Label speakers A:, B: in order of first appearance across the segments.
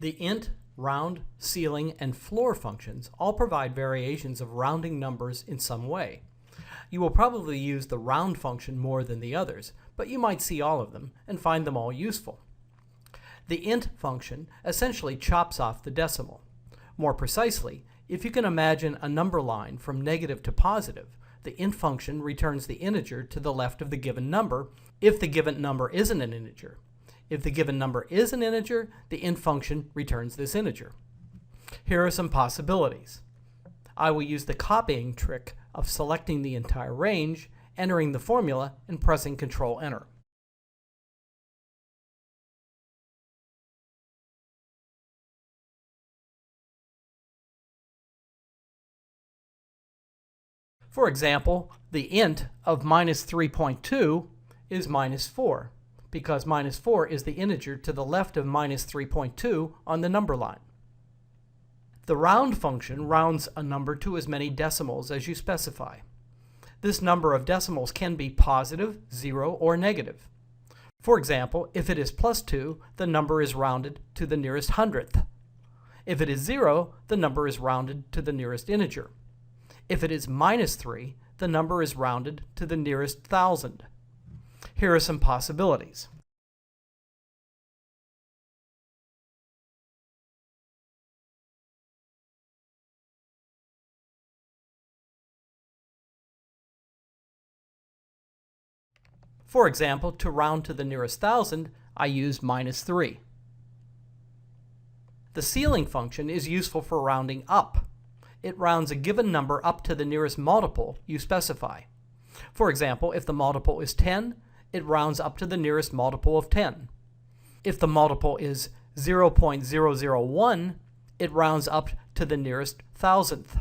A: The int, round, ceiling, and floor functions all provide variations of rounding numbers in some way. You will probably use the round function more than the others, but you might see all of them and find them all useful. The int function essentially chops off the decimal. More precisely, if you can imagine a number line from negative to positive, the int function returns the integer to the left of the given number if the given number isn't an integer. If the given number is an integer, the int function returns this integer. Here are some possibilities. I will use the copying trick of selecting the entire range, entering the formula, and pressing Ctrl-Enter. For example, the int of minus 3.2 is minus 4, because minus 4 is the integer to the left of minus 3.2 on the number line. The round function rounds a number to as many decimals as you specify. This number of decimals can be positive, 0, or negative. For example, if it is plus 2, the number is rounded to the nearest hundredth. If it is 0, the number is rounded to the nearest integer. If it is minus 3, the number is rounded to the nearest thousand. Here are some possibilities. For example, to round to the nearest thousand, I use minus 3. The ceiling function is useful for rounding up. It rounds a given number up to the nearest multiple you specify. For example, if the multiple is 10, it rounds up to the nearest multiple of 10. If the multiple is 0.001, it rounds up to the nearest thousandth.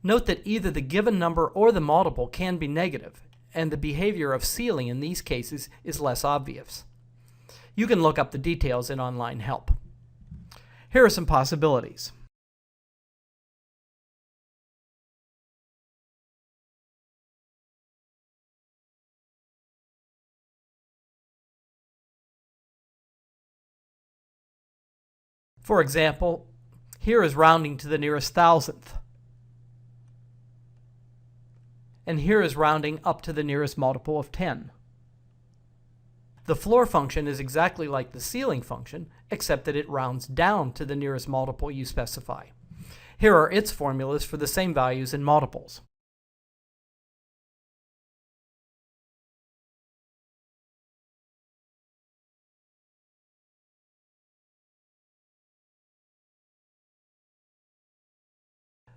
A: Note that either the given number or the multiple can be negative, and the behavior of ceiling in these cases is less obvious. You can look up the details in online help. Here are some possibilities. For example, here is rounding to the nearest thousandth. And here is rounding up to the nearest multiple of 10. The floor function is exactly like the ceiling function, except that it rounds down to the nearest multiple you specify. Here are its formulas for the same values in multiples.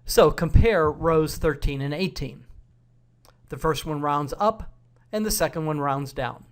A: So compare rows 13 and 18. The first one rounds up, and the second one rounds down.